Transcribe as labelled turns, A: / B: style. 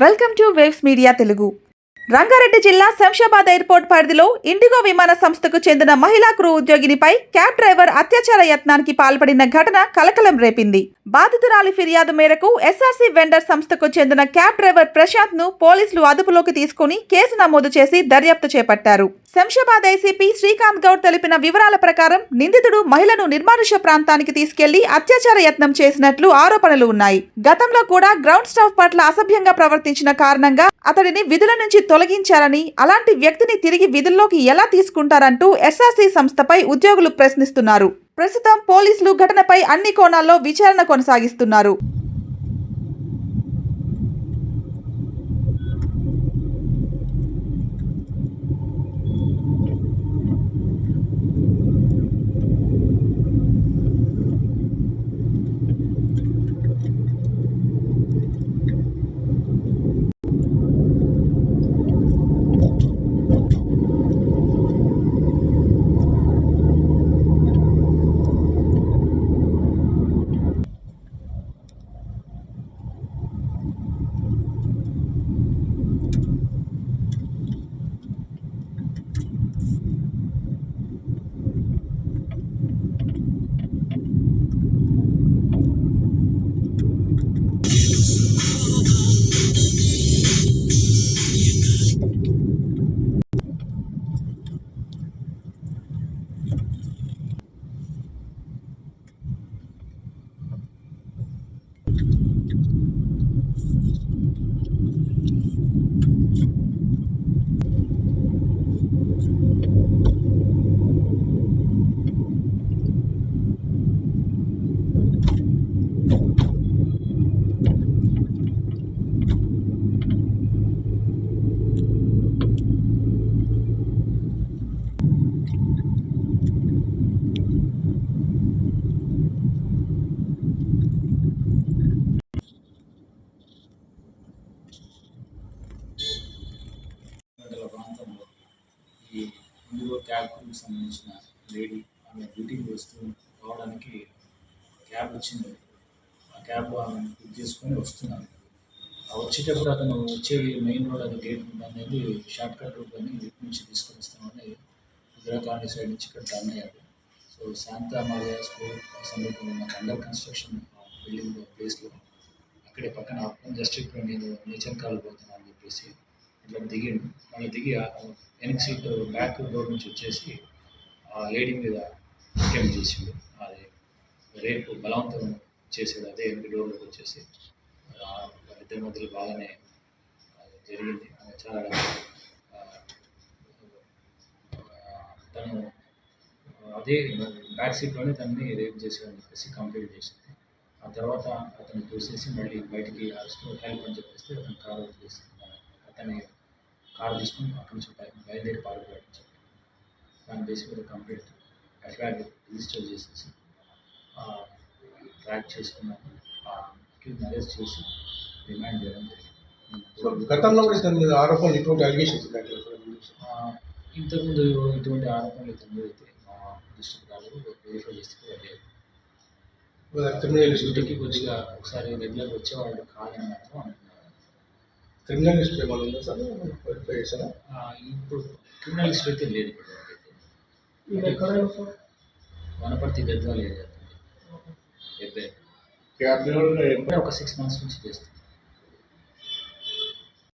A: Welcome to waves media Telugu. Rangareddy జిల్లా Shamshabad airport పరిధిలో IndiGo విమాన సంస్థకు చెందిన మహిళా క్రూ ఉద్యోగినిపై క్యాబ్ డ్రైవర్ అత్యాచార యత్నానికి పాల్పడిన ఘటన కలకలం రేపింది. బాధితురాలి ఫిర్యాదు మేరకు ఎస్ఆర్సీ వెండర్ సంస్థకు చెందిన క్యాబ్ డ్రైవర్ ప్రశాంత్ ను పోలీసులు అదుపులోకి తీసుకుని కేసు నమోదు చేసి దర్యాప్తు చేపట్టారు. శంషాబాద్ ఐసీపీ శ్రీకాంత్ గౌడ్ తెలిపిన వివరాల ప్రకారం నిందితుడు మహిళను నిర్మానుష్య ప్రాంతానికి తీసుకెళ్లి అత్యాచార యత్నం చేసినట్లు ఆరోపణలు ఉన్నాయి. గతంలో కూడా గ్రౌండ్ స్టాఫ్ పట్ల అసభ్యంగా ప్రవర్తించిన కారణంగా అతడిని విధుల నుంచి తొలగించారని, అలాంటి వ్యక్తిని తిరిగి విధుల్లోకి ఎలా తీసుకుంటారంటూ ఎస్ఆర్సీ సంస్థపై ఉద్యోగులు ప్రశ్నిస్తున్నారు. ప్రస్తుతం పోలీసులు ఘటనపై అన్ని కోణాల్లో విచారణ కొనసాగిస్తున్నారు.
B: ప్రాంతంలో ఈ ఇండిగో క్యాబ్కు సంబంధించిన లేడీ ఆమె డ్యూటీకి వస్తూ రావడానికి క్యాబ్ వచ్చింది. ఆ క్యాబ్ ఆమె బుక్ చేసుకొని వస్తున్నారు. వచ్చేటప్పుడు అతను వచ్చే మెయిన్ రోడ్ అది గేట్ అనేది షార్ట్ కట్ రూట్ అని ఇటు నుంచి తీసుకొని వస్తామని ఇందిరా కాలనీ సైడ్ నుంచి ఇక్కడ టర్న్ అయ్యాడు. సో శాంతా మారియా స్కూల్ సమీపంలో నాకు అండర్ కన్స్ట్రక్షన్ బిల్డింగ్ ప్లేస్లో అక్కడే పక్కన జస్ట్ ఇప్పుడు నేను నేచర్ కాల్ పోతున్నాను అని చెప్పేసి ఇట్లా దిగిండు. మళ్ళీ దిగి వెనక్ సీట్ బ్యాక్ డోర్ నుంచి వచ్చేసి ఆ లేడీ మీద అటెంప్ట్ చేసిండు. అది రేపు బలవంతం చేసేది అదే వెనక డోర్లోకి వచ్చేసి వాళ్ళిద్దరి మధ్యలో బాగానే జరిగింది. చాలా తను అదే బ్యాక్ సీట్లోనే తనని రేప్ చేసేదని చెప్పేసి కంప్లైంట్ చేసింది. ఆ తర్వాత అతను చూసేసి మళ్ళీ బయటికి హెల్ప్ అని చెప్పేసి అతను కారు వదిలేసింది. అతని కారు తీసుకుని అక్కడి నుంచి బయలుదేరి పాల్గొనడం చెప్పి దాని బేస్ మీద కంప్లైంట్ ఎఫ్ఐఆర్ రిజిస్టర్ చేసేసి ట్రాక్ చేసుకున్నాము. అరెస్ట్ చేసి రిమాండ్ చేయడం జరిగింది.
C: గతంలో ఆరోపణలు ఇటువంటి అలిగేషన్స్
B: ఇంతకుముందు ఇటువంటి ఆరోపణలు ఇతని మీద అయితే మా దృష్టికి రాలేదు. వెరిఫై చేస్తే వెళ్ళలేదు. డ్యూటీకి కొద్దిగా ఒకసారి రెగ్యులర్ వచ్చేవాళ్ళు కాదని మాత్రం అంటున్నారు.
C: క్రిమినల్ హిస్టరీ ఏమైనా ఉందా సార్? వెరిఫై చేశారా?
B: ఇప్పుడు క్రిమినల్ హిస్టరీ అయితే లేదు. ఇప్పుడు వనపర్తి గద్వాల్ ఏరియా ఒక 6 months నుంచి చేస్తాం.